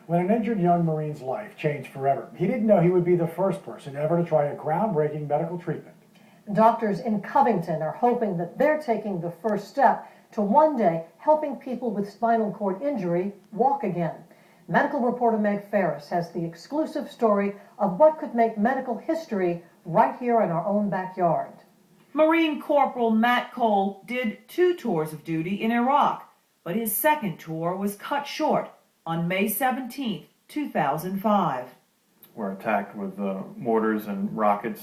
when an injured young Marine's life changed forever. He didn't know he would be the first person ever to try a groundbreaking medical treatment. Doctors in Covington are hoping that they're taking the first step to one day helping people with spinal cord injury walk again. Medical reporter Meg Ferris has the exclusive story of what could make medical history right here in our own backyard. Marine Corporal Matt Cole did 2 tours of duty in Iraq, but his second tour was cut short on May 17, 2005. We're attacked with mortars and rockets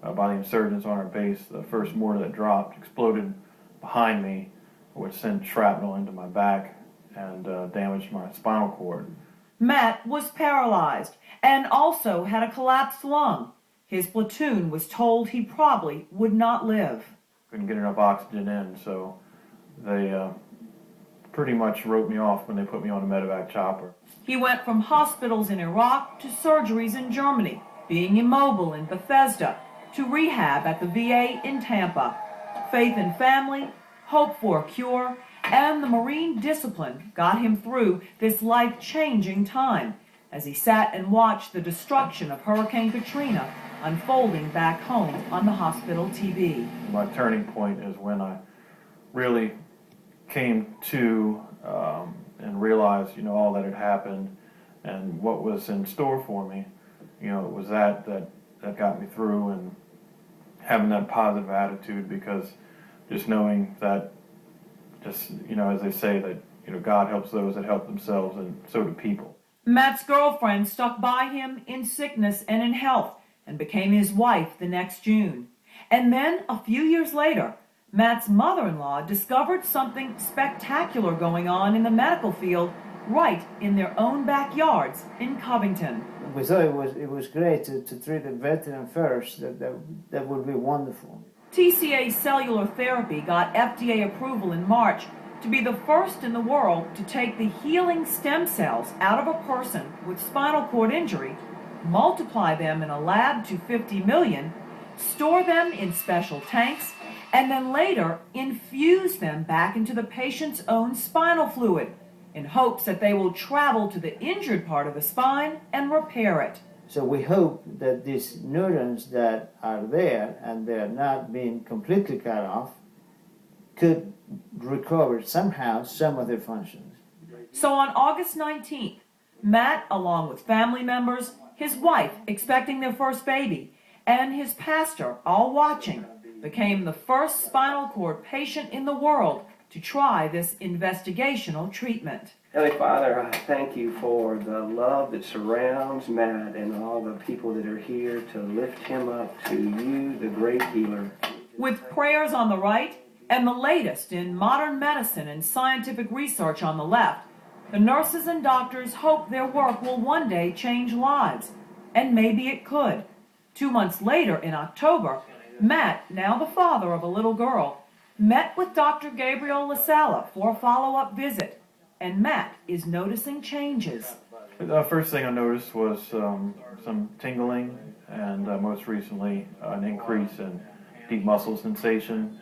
by the insurgents on our base. The first mortar that dropped exploded behind me, which sent shrapnel into my back and damaged my spinal cord. Matt was paralyzed and also had a collapsed lung. His platoon was told he probably would not live. Couldn't get enough oxygen in, so they pretty much wrote me off when they put me on a medevac chopper. He went from hospitals in Iraq to surgeries in Germany, being immobile in Bethesda, to rehab at the VA in Tampa. Faith in family, hope for a cure, and the Marine discipline got him through this life-changing time as he sat and watched the destruction of Hurricane Katrina unfolding back home on the hospital TV. My turning point is when I really came to and realized, all that had happened and what was in store for me. It was that got me through, and having that positive attitude, because just knowing that, as they say, that, God helps those that help themselves, and so do people. Matt's girlfriend stuck by him in sickness and in health and became his wife the next June. And then, a few years later, Matt's mother-in-law discovered something spectacular going on in the medical field right in their own backyards in Covington. We thought it was great to treat a veteran first. That would be wonderful. TCA Cellular Therapy got FDA approval in March to be the first in the world to take the healing stem cells out of a person with spinal cord injury, multiply them in a lab to 50 million, store them in special tanks, and then later infuse them back into the patient's own spinal fluid in hopes that they will travel to the injured part of the spine and repair it. So we hope that these neurons that are there and they're not being completely cut off could recover somehow some of their functions. So on August 19th, Matt, along with family members, his wife expecting their first baby, and his pastor, all watching, became the first spinal cord patient in the world to try this investigational treatment. Heavenly Father, I thank you for the love that surrounds Matt and all the people that are here to lift him up to you, the great healer. With prayers on the right and the latest in modern medicine and scientific research on the left, the nurses and doctors hope their work will one day change lives. And maybe it could. 2 months later, in October, Matt, now the father of a little girl, met with Dr. Gabriel LaSala for a follow-up visit. And Matt is noticing changes. The first thing I noticed was some tingling, and most recently an increase in deep muscle sensation.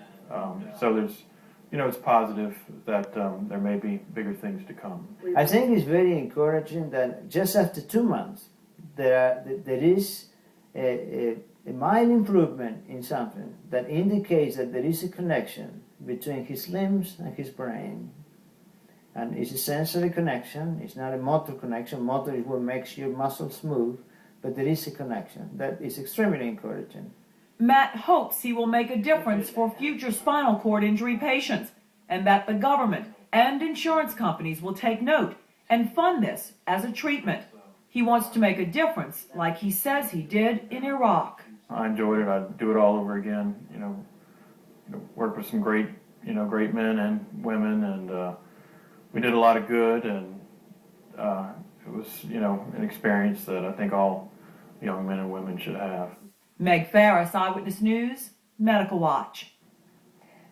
So there's, it's positive that there may be bigger things to come. I think it's very encouraging that just after 2 months, there is a mild improvement in something that indicates that there is a connection between his limbs and his brain. And it's a sensory connection. It's not a motor connection. Motor is what makes your muscles move, but there is a connection. That is extremely encouraging. Matt hopes he will make a difference for future spinal cord injury patients, and that the government and insurance companies will take note and fund this as a treatment. He wants to make a difference like he says he did in Iraq. I enjoyed it. I'd do it all over again. Work with some great men and women, and we did a lot of good, and it was, an experience that I think all young men and women should have. Meg Ferris, Eyewitness News, Medical Watch.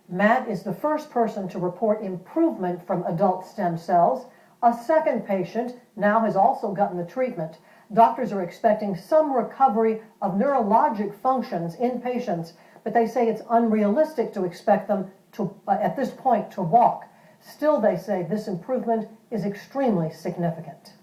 Matt is the first person to report improvement from adult stem cells. A second patient now has also gotten the treatment. Doctors are expecting some recovery of neurologic functions in patients, but they say it's unrealistic to expect them to, at this point, to walk. Still, they say this improvement is extremely significant.